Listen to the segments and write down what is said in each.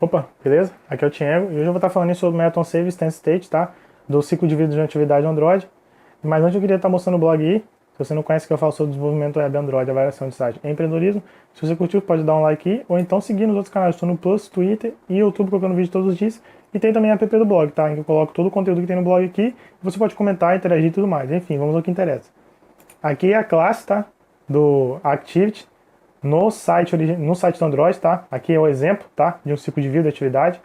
Opa, beleza? Aqui é o Thiago e hoje eu vou estar falando sobre o método Save Stand State, tá? Do ciclo de vida de uma atividade Android. Mas antes eu queria estar mostrando o blog aí. Se você não conhece, que eu falo sobre desenvolvimento web Android, avaliação de site e empreendedorismo. Se você curtiu, pode dar um like aí, ou então seguir nos outros canais. Estou no Plus, Twitter e YouTube colocando vídeo todos os dias. E tem também a app do blog, tá? Em que eu coloco todo o conteúdo que tem no blog aqui. Você pode comentar, interagir e tudo mais. Enfim, vamos ao que interessa. Aqui é a classe, tá? Do Activity no site do Android, tá? Aqui é o exemplo, tá? De um ciclo de vida de atividade.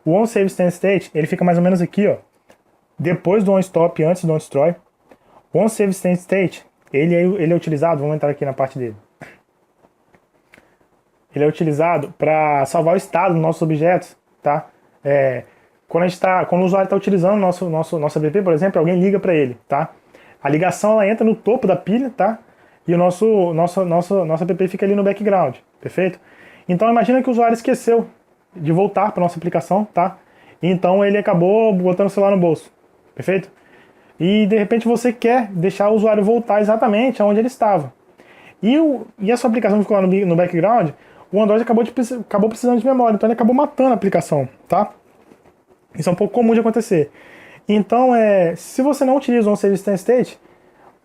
O onSaveStandState, ele fica mais ou menos aqui, ó. Depois do onStop, antes do onDestroy. O onSaveStandState, ele é utilizado, vamos entrar aqui na parte dele. Ele é utilizado para salvar o estado dos nossos objetos, tá? Quando o usuário está utilizando nosso app, por exemplo, alguém liga para ele, tá? A ligação ela entra no topo da pilha, tá? E o nosso app fica ali no background, perfeito? Então imagina que o usuário esqueceu de voltar para nossa aplicação, tá? Então ele acabou botando o celular no bolso, perfeito? E de repente você quer deixar o usuário voltar exatamente aonde ele estava. E a sua aplicação ficou lá no background, o Android acabou precisando de memória, então ele acabou matando a aplicação, tá? Isso é um pouco comum de acontecer. Então, se você não utiliza o onSaveStandState,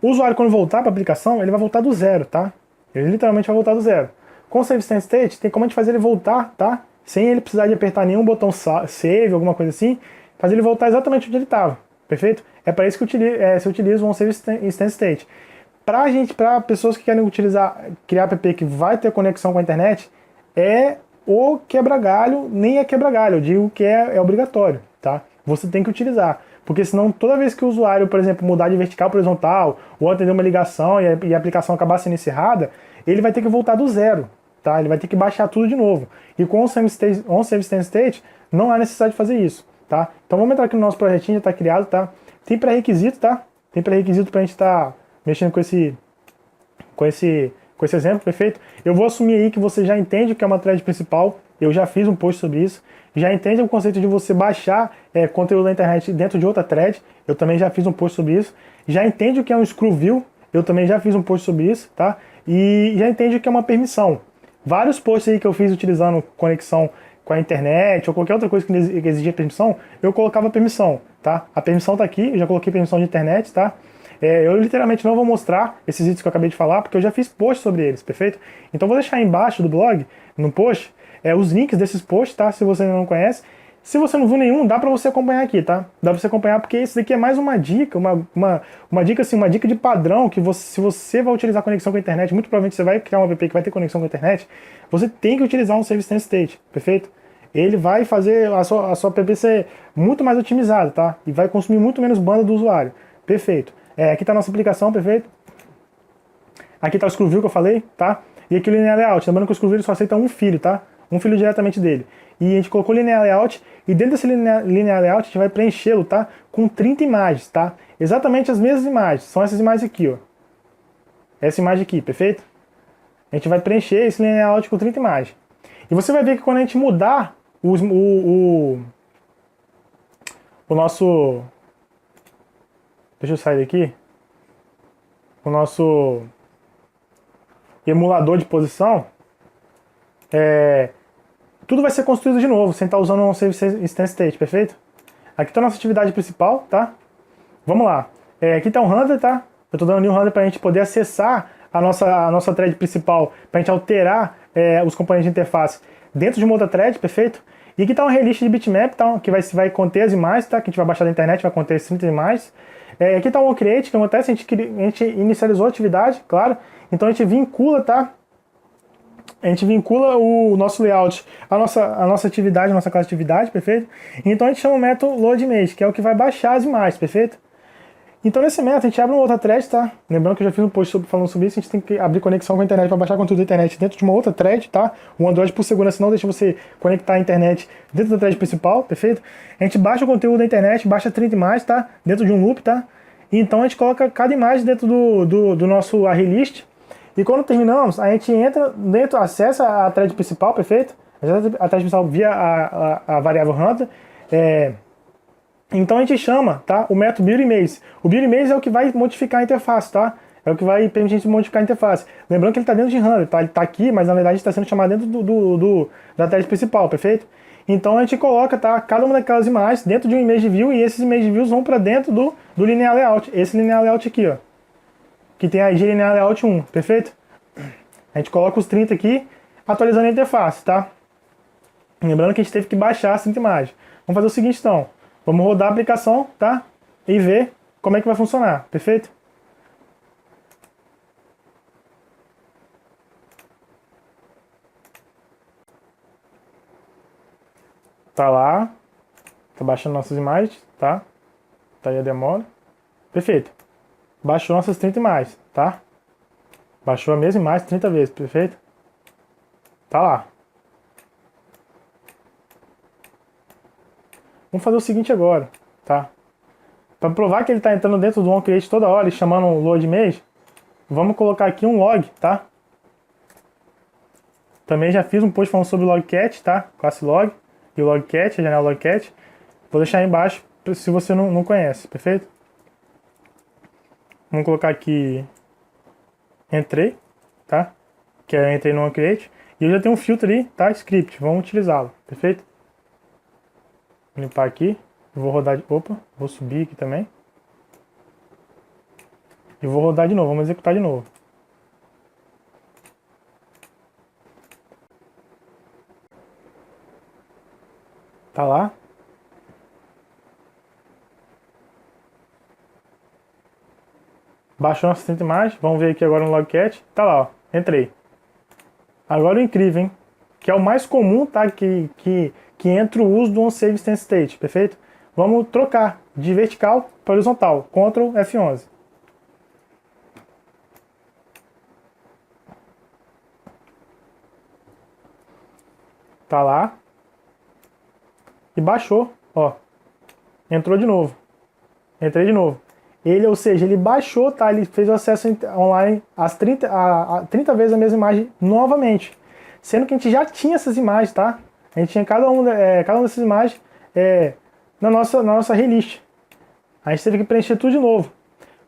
o usuário, quando voltar para a aplicação, ele vai voltar do zero, tá? Ele literalmente vai voltar do zero. Com o SaveStandState, tem como a gente fazer ele voltar, tá? Sem ele precisar de apertar nenhum botão save, alguma coisa assim, fazer ele voltar exatamente onde ele estava, perfeito? É para isso que se utiliza o onSaveStandState. Para pessoas que querem criar app que vai ter conexão com a internet, é o quebra-galho, nem é quebra-galho, eu digo que é obrigatório, tá? Você tem que utilizar. Porque senão, toda vez que o usuário, por exemplo, mudar de vertical para horizontal, ou atender uma ligação e a aplicação acabar sendo encerrada, ele vai ter que voltar do zero, tá? Ele vai ter que baixar tudo de novo. E com o onSaveStandState, não há necessidade de fazer isso, tá? Então vamos entrar aqui no nosso projetinho, já está criado, tá? Tem pré-requisito, tá? Tem pré-requisito para a gente estar mexendo com esse exemplo, perfeito? Eu vou assumir aí que você já entende o que é uma thread principal, eu já fiz um post sobre isso, já entende o conceito de você baixar conteúdo da internet dentro de outra thread, eu também já fiz um post sobre isso, já entende o que é um screw view, eu também já fiz um post sobre isso, tá? E já entende o que é uma permissão. Vários posts aí que eu fiz utilizando conexão com a internet ou qualquer outra coisa que exigia permissão, eu colocava permissão, tá? A permissão tá aqui, eu já coloquei permissão de internet, tá? Eu literalmente não vou mostrar esses itens que eu acabei de falar, porque eu já fiz post sobre eles, perfeito? Então vou deixar aí embaixo do blog, no post, os links desses posts, tá? Se você não conhece. Se você não viu nenhum, dá pra você acompanhar aqui, tá? Dá pra você acompanhar, porque esse daqui é mais uma dica, uma dica assim, uma dica de padrão, que se você vai utilizar conexão com a internet, muito provavelmente você vai criar um app que vai ter conexão com a internet, você tem que utilizar um SaveStandState, perfeito? Ele vai fazer a sua app ser muito mais otimizada, tá? E vai consumir muito menos banda do usuário, perfeito? Aqui está a nossa aplicação, perfeito? Aqui está o ScrewView que eu falei, tá? E aqui o Linear Layout. Lembrando que o ScrewView só aceita um filho, tá? Um filho diretamente dele. E a gente colocou o Linear Layout, e dentro desse Linear Layout a gente vai preenchê-lo, tá? Com 30 imagens, tá? Exatamente as mesmas imagens. São essas imagens aqui, ó. Essa imagem aqui, perfeito? A gente vai preencher esse Linear Layout com 30 imagens. E você vai ver que quando a gente mudar o nosso... Deixa eu sair daqui. O nosso emulador de posição, tudo vai ser construído de novo, sem estar usando um SaveStandState, perfeito? Aqui está a nossa atividade principal, tá? Vamos lá. Aqui está um handler, tá? Eu estou dando um handler para a gente poder acessar a nossa thread principal, para a gente alterar os componentes de interface dentro de uma outra thread, perfeito? E aqui está uma relist de bitmap, tá? Que vai conter as imagens, tá? Que a gente vai baixar da internet, vai conter 30 imagens. Aqui está o onCreate, que acontece, a gente inicializou a atividade, claro. Então a gente vincula, tá? A gente vincula o nosso layout, a nossa atividade, a nossa classe de atividade, perfeito? Então a gente chama o método loadImage, que é o que vai baixar as imagens, perfeito? Então nesse método a gente abre uma outra thread, tá? Lembrando que eu já fiz um post falando sobre isso, a gente tem que abrir conexão com a internet para baixar conteúdo da internet dentro de uma outra thread, tá? O Android, por segurança, não deixa você conectar a internet dentro da thread principal, perfeito? A gente baixa o conteúdo da internet, baixa 30 imagens, tá? Dentro de um loop, tá? E então a gente coloca cada imagem dentro do nosso array-list. E quando terminamos, a gente entra dentro, acessa a thread principal, perfeito? A thread principal via a variável handler. Então a gente chama, tá, o método buildImage. O buildImage é o que vai modificar a interface, tá? é o que vai permitir a gente modificar a interface. Lembrando que ele está dentro de RAM, tá? Ele está aqui, mas na verdade está sendo chamado dentro da tela principal, perfeito? Então a gente coloca, tá, cada uma daquelas imagens dentro de um image view e esses image views vão para dentro do linear layout. Esse linear layout aqui, ó, que tem a IG linear layout 1, perfeito? A gente coloca os 30 aqui, atualizando a interface, tá? Lembrando que a gente teve que baixar as 30 imagens. Vamos fazer o seguinte, então. Vamos rodar a aplicação, tá? E ver como é que vai funcionar, perfeito? Tá lá. Tá baixando nossas imagens, tá? Tá aí a demora. Perfeito. Baixou nossas 30 imagens, tá? Baixou a mesma imagem 30 vezes, perfeito? Tá lá. Vamos fazer o seguinte agora, tá? Para provar que ele está entrando dentro do onCreate toda hora e chamando o load image, vamos colocar aqui um log, tá? Também já fiz um post falando sobre o logcat, tá? Classe log e o logcat, a janela logcat. Vou deixar aí embaixo se você não conhece, perfeito? Vamos colocar aqui entrei, tá? Que é entrei no onCreate. E eu já tenho um filtro ali, tá? Script, vamos utilizá-lo, perfeito? Vou limpar aqui. Vou rodar de... Opa, vou subir aqui também. E vou rodar de novo, vamos executar de novo. Tá lá. Baixou nossa 30 imagens. Vamos ver aqui agora no logcat. Tá lá, ó. Entrei. Agora o incrível, hein? Que é o mais comum, tá? Que entra o uso do onSave Instance State, perfeito? Vamos trocar de vertical para horizontal. Ctrl F11. Tá lá. E baixou, ó. Entrou de novo. Entrei de novo. Ele, ou seja, ele baixou, tá? Ele fez o acesso online às 30 vezes a mesma imagem novamente. Sendo que a gente já tinha essas imagens, tá? A gente tinha cada uma dessas imagens na nossa relist. A gente teve que preencher tudo de novo.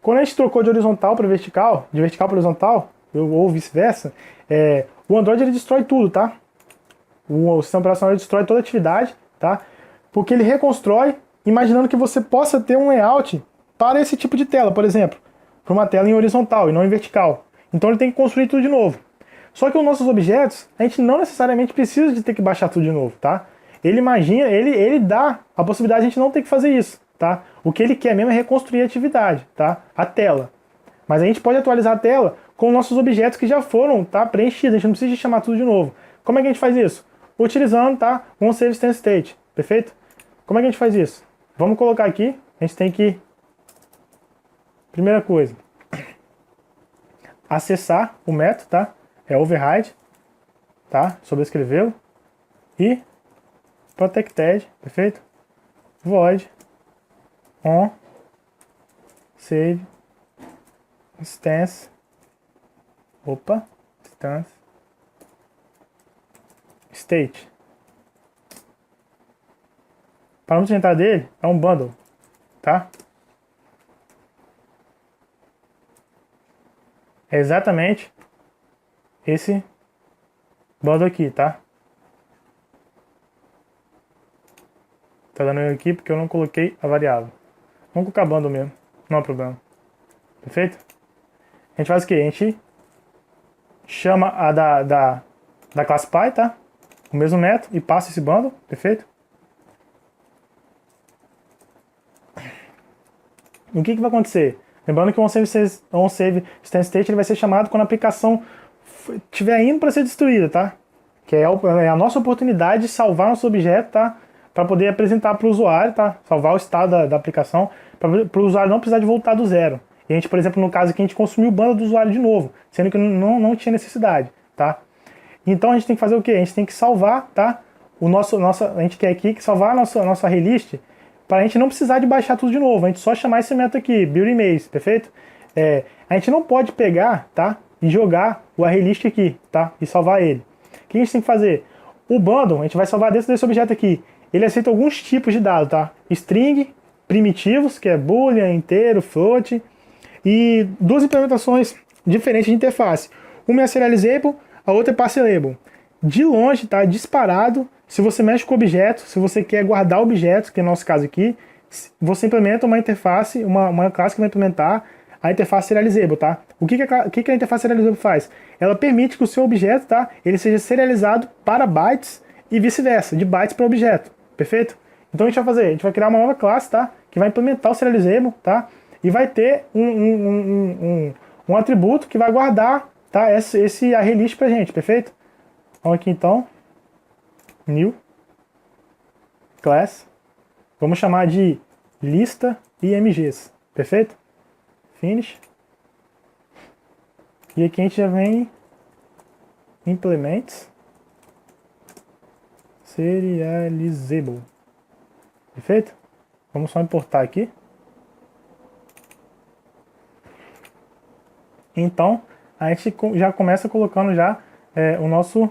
Quando a gente trocou de horizontal para vertical, de vertical para horizontal, ou vice-versa, o Android ele destrói tudo, tá? O sistema operacional ele destrói toda a atividade, tá? Porque ele reconstrói imaginando que você possa ter um layout para esse tipo de tela, por exemplo, para uma tela em horizontal e não em vertical. Então ele tem que construir tudo de novo. Só que os nossos objetos, a gente não necessariamente precisa de ter que baixar tudo de novo, tá? Ele imagina, ele dá a possibilidade de a gente não ter que fazer isso, tá? O que ele quer mesmo é reconstruir a atividade, tá? A tela. Mas a gente pode atualizar a tela com nossos objetos que já foram, tá, preenchidos. A gente não precisa de chamar tudo de novo. Como é que a gente faz isso? Utilizando, tá, um onSave Instance State, perfeito? Como é que a gente faz isso? Vamos colocar aqui, a gente tem que, primeira coisa, acessar o método, tá? É override, tá? Sobrescrevê-lo e protected, perfeito? Void on save instance, instance state. Parâmetro de entrada dele é um bundle, tá? É exatamente esse bundle aqui, tá? Tá dando erro aqui porque eu não coloquei a variável. Vamos colocar bundle mesmo, não há problema. Perfeito? A gente faz o que? A gente chama a da classe Py, tá? O mesmo método e passa esse bundle, perfeito? O que vai acontecer? Lembrando que o onSave Instance State ele vai ser chamado quando a aplicação estiver indo para ser destruída, tá? Que é a nossa oportunidade de salvar nosso objeto, tá? Para poder apresentar para o usuário, tá? Salvar o estado da aplicação, para o usuário não precisar de voltar do zero. E a gente, por exemplo, no caso aqui, a gente consumiu o bundle do usuário de novo, sendo que não tinha necessidade, tá? Então a gente tem que fazer o quê? A gente tem que salvar, tá? A gente quer aqui salvar a nossa relist para a gente não precisar de baixar tudo de novo. A gente só chamar esse método aqui, build image, perfeito? A gente não pode pegar, tá? E jogar o arraylist aqui, tá? E salvar ele. O que a gente tem que fazer? O bundle, a gente vai salvar dentro desse objeto aqui. Ele aceita alguns tipos de dados, tá? String, primitivos, que é boolean, inteiro, float. e duas implementações diferentes de interface. Uma é a Serializable, a outra é Parcelable. De longe, tá? Disparado, se você mexe com objetos, se você quer guardar objetos, que é o nosso caso aqui, você implementa uma interface, uma classe que vai implementar a interface Serializable, tá? O que a interface Serializable faz? Ela permite que o seu objeto, tá? Ele seja serializado para bytes e vice-versa, de bytes para objeto, perfeito? Então a gente vai fazer, a gente vai criar uma nova classe, tá? Que vai implementar o Serializable, tá? E vai ter um atributo que vai guardar, tá? Esse array list pra gente, perfeito? Vamos aqui então, new class, vamos chamar de lista imgs, perfeito? Finish. E aqui a gente já vem implements serializable, perfeito? Vamos só importar aqui. Então a gente já começa colocando já o nosso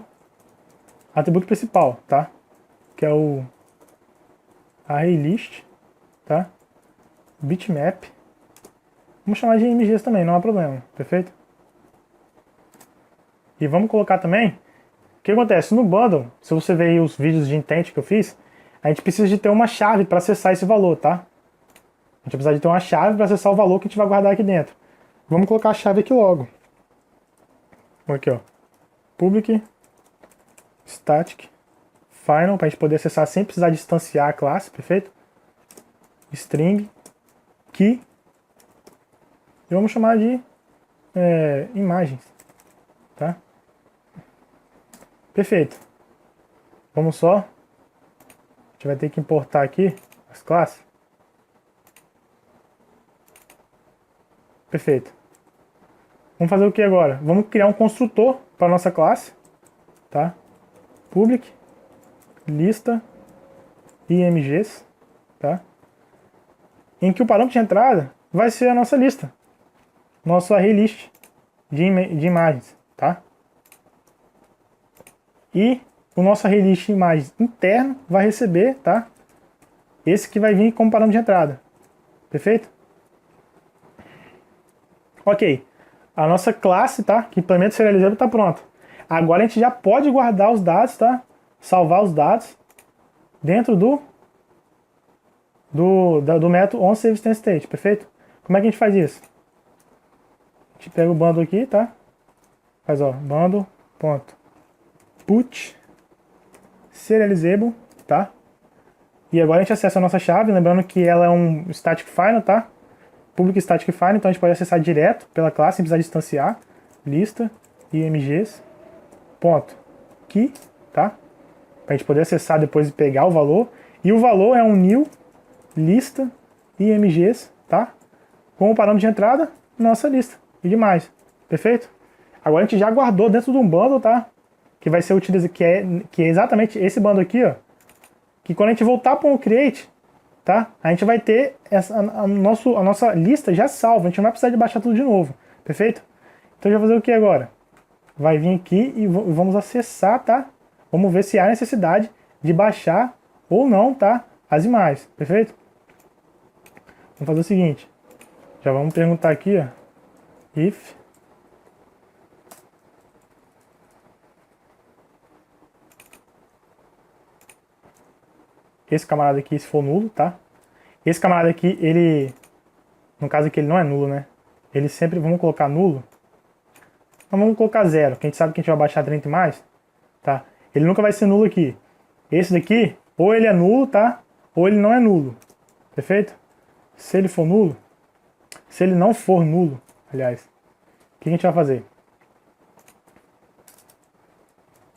atributo principal, tá? Que é o ArrayList, tá? Bitmap. Vamos chamar de MGs também, não há problema, perfeito? E vamos colocar também, o que acontece? No bundle, se você ver aí os vídeos de intent que eu fiz, a gente precisa de ter uma chave para acessar esse valor, tá? A gente precisa de ter uma chave para acessar o valor que a gente vai guardar aqui dentro. Vamos colocar a chave aqui logo. Aqui, ó. Public static final, para a gente poder acessar sem precisar distanciar a classe, perfeito? String key. E vamos chamar de imagens, tá? Perfeito. Vamos só. A gente vai ter que importar aqui as classes. Perfeito. Vamos fazer o que agora? Vamos criar um construtor para nossa classe, tá? Public lista imgs, tá? Em que o parâmetro de entrada vai ser a nossa lista, nosso array list de imagens, tá? E o nosso array list de imagens interno vai receber, tá? Esse que vai vir como parâmetro de entrada, perfeito? Ok, a nossa classe, tá? Que implementa serializado está pronta. Agora a gente já pode guardar os dados, tá? Salvar os dados dentro do método onSaveInstanceState, perfeito? Como é que a gente faz isso? A gente pega o bundle aqui, tá? Faz, ó, bundle.put serializable, tá? E agora a gente acessa a nossa chave, lembrando que ela é um static final, tá? Public static final, então a gente pode acessar direto pela classe, sem precisar distanciar. Lista imgs ponto key, tá? Pra gente poder acessar depois e pegar o valor. E o valor é um new lista imgs, tá? Com o parâmetro de entrada, nossa lista e demais, perfeito? Agora a gente já guardou dentro de um bundle, tá? Que vai ser utilizado, que é exatamente esse bundle aqui, ó. Que quando a gente voltar para o create, tá? A gente vai ter a nossa lista já salva, a gente não vai precisar de baixar tudo de novo, perfeito? Então a gente vai fazer o que agora? Vai vir aqui e vamos acessar, tá? Vamos ver se há necessidade de baixar ou não, tá? As imagens, perfeito? Vamos fazer o seguinte, já vamos perguntar aqui, ó, if esse camarada aqui, se for nulo, tá? Esse camarada aqui, ele, no caso aqui ele não é nulo, né? Ele sempre, vamos colocar nulo, então vamos colocar 0, que a gente sabe que a gente vai baixar 30 e mais, tá? Ele nunca vai ser nulo aqui. Esse daqui, ou ele é nulo, tá? Ou ele não é nulo, perfeito? Se ele for nulo, se ele não for nulo, aliás, o que a gente vai fazer?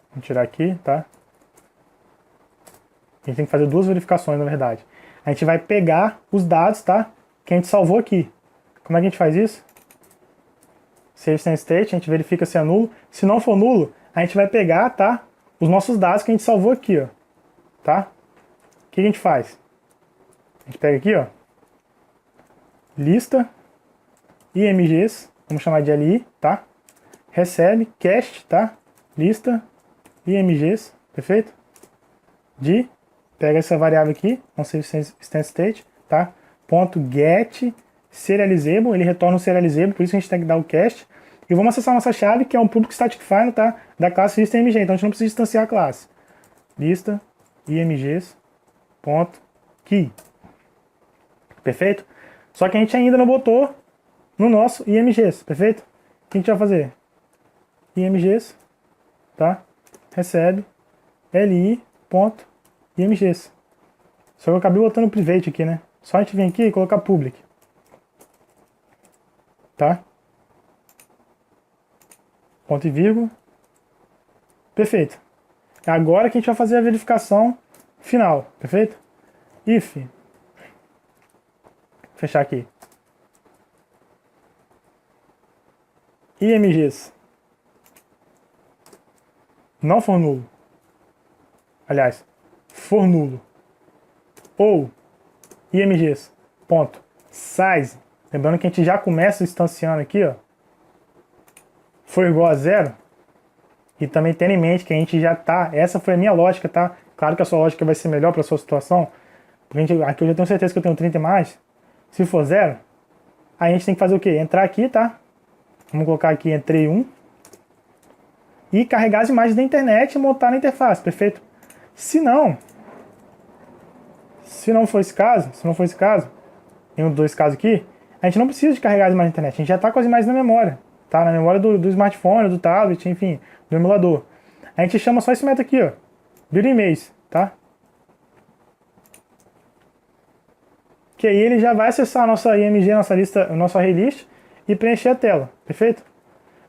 Vamos tirar aqui, tá? A gente tem que fazer duas verificações, na verdade. A gente vai pegar os dados, tá? Que a gente salvou aqui. Como é que a gente faz isso? SaveInstanceState, a gente verifica se é nulo. Se não for nulo, a gente vai pegar, tá? Os nossos dados que a gente salvou aqui, ó. Tá? O que a gente faz? A gente pega aqui, ó. Lista imgs, vamos chamar de li, tá? Recebe cast, tá? Lista imgs, perfeito? Pega essa variável aqui, onSaveInstanceState, tá? Ponto .get serializable, ele retorna o serializable, por isso que a gente tem que dar o cast. E vamos acessar a nossa chave, que é um public static final, tá? Da classe lista img. Então a gente não precisa distanciar a classe. Lista imgs ponto key. Perfeito? Só que a gente ainda não botou no nosso imgs, perfeito? O que a gente vai fazer? Imgs, tá? Recebe li.imgs. Só que eu acabei botando private aqui, né? Só a gente vir aqui e colocar public. Tá? Ponto e vírgula. Perfeito. É agora que a gente vai fazer a verificação final. Perfeito? If. Vou fechar aqui. IMGs. Não for nulo. Aliás, for nulo. Ou IMGs. Ponto. Size. Lembrando que a gente já começa instanciando aqui, ó. For igual a zero. E também tendo em mente que a gente já tá. Essa foi a minha lógica, tá? Claro que a sua lógica vai ser melhor para a sua situação. Porque aqui eu já tenho certeza que eu tenho 30 e mais. Se for zero, aí a gente tem que fazer o quê? Entrar aqui, tá? Vamos colocar aqui, entrei 1. E carregar as imagens da internet e montar na interface, perfeito? Se não for esse caso, tem dois casos aqui, a gente não precisa de carregar as imagens da internet, a gente já está com as imagens na memória, tá? Na memória do smartphone, do tablet, enfim, do emulador. A gente chama só esse método aqui, ó, build image, tá? Que aí ele já vai acessar a nossa IMG, nossa lista, a nossa array list e preencher a tela, perfeito?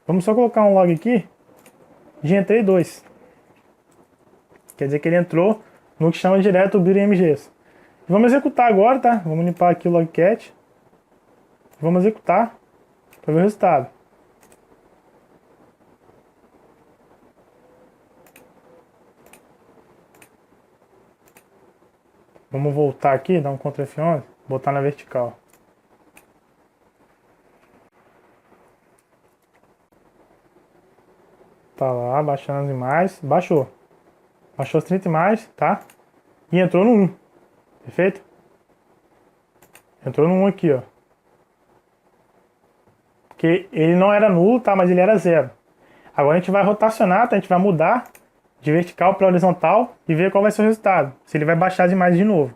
Vamos só colocar um log aqui de entrei 2. Quer dizer que ele entrou no que chama direto o build imgs. Vamos executar agora, tá? Vamos limpar aqui o logcat. Vamos executar para ver o resultado. Vamos voltar aqui, dar um Ctrl F11, botar na vertical. Tá lá, baixando as imagens. Baixou. Baixou as 30 imagens, tá? E entrou no 1. Perfeito? Entrou no 1 aqui, ó. Porque ele não era nulo, tá? Mas ele era 0. Agora a gente vai rotacionar, tá? A gente vai mudar de vertical para horizontal e ver qual vai ser o resultado. Se ele vai baixar as imagens de novo.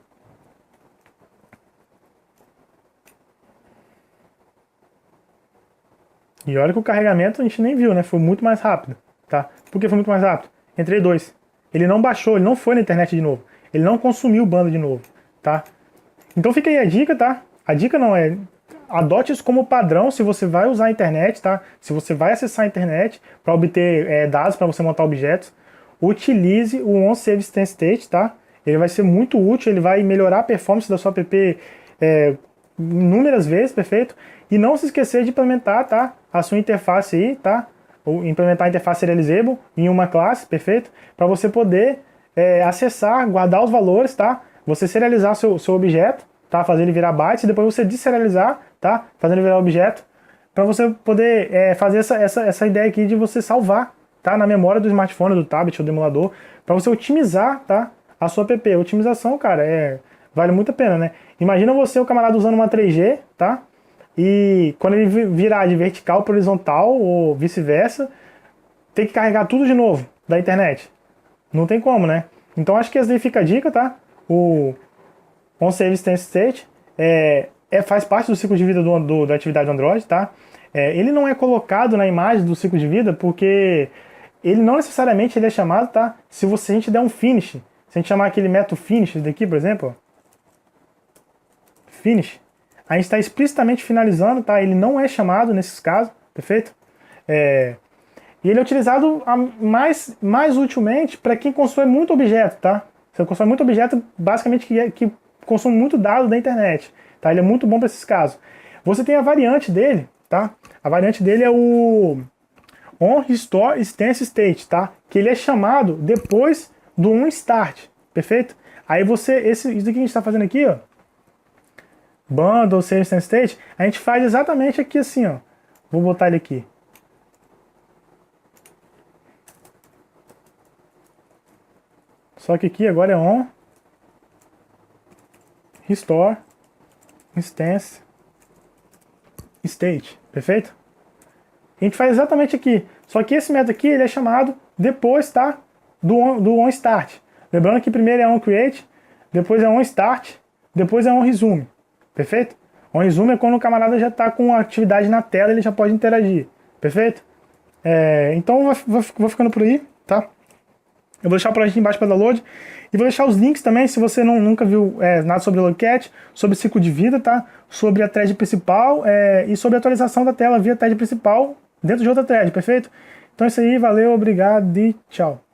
E olha que o carregamento a gente nem viu, né? Foi muito mais rápido, tá? Por que foi muito mais rápido? Entrei 2. Ele não baixou, ele não foi na internet de novo. Ele não consumiu banda de novo, tá? Então fica aí a dica, tá? A dica não é... Adote isso como padrão se você vai usar a internet, tá? Se você vai acessar a internet para obter dados para você montar objetos, utilize o onSaveInstanceState, tá? Ele vai ser muito útil, ele vai melhorar a performance da sua app inúmeras vezes, perfeito? E não se esquecer de implementar, tá? A sua interface aí, tá? Ou implementar a interface serializable em uma classe, perfeito? Para você poder acessar, guardar os valores, tá? Você serializar seu objeto, tá? Fazer ele virar bytes e depois você deserializar, tá? Fazendo ele virar objeto, para você poder fazer essa ideia aqui de você salvar, tá? Na memória do smartphone, do tablet ou do emulador, para você otimizar, tá? A sua app. A otimização, cara, vale muito a pena, né? Imagina você, o camarada, usando uma 3G, tá? E quando ele virar de vertical para horizontal ou vice-versa, tem que carregar tudo de novo da internet. Não tem como, né? Então acho que essa daí fica a dica, tá? O onSaveInstanceState faz parte do ciclo de vida da atividade do Android, tá? Ele não é colocado na imagem do ciclo de vida porque ele não necessariamente ele é chamado, tá? Se a gente der um finish, se a gente chamar aquele método finish daqui, por exemplo, finish, a gente está explicitamente finalizando, tá? Ele não é chamado nesses casos, perfeito? E ele é utilizado mais utilmente para quem consome muito objeto, tá? Você consome muito objeto, basicamente, que consome muito dado da internet, tá? Ele é muito bom para esses casos. Você tem a variante dele, tá? A variante dele é o onRestoreInstanceState, tá? Que ele é chamado depois do onStart, perfeito? Aí isso daqui que a gente está fazendo aqui, ó, bundle, SaveInstanceState, a gente faz exatamente aqui assim, ó. Vou botar ele aqui. Só que aqui agora é on restore instance state, perfeito? A gente faz exatamente aqui, só que esse método aqui ele é chamado depois, tá? Do onStart. Lembrando que primeiro é onCreate, depois é onStart, depois é onResume, perfeito? OnResume é quando o camarada já está com a atividade na tela, ele já pode interagir, perfeito? Então vou ficando por aí, tá? Eu vou deixar o projeto embaixo para download e vou deixar os links também, se você nunca viu nada sobre o Logcat, sobre ciclo de vida, tá? Sobre a thread principal e sobre a atualização da tela via thread principal dentro de outra thread, perfeito? Então é isso aí, valeu, obrigado e tchau.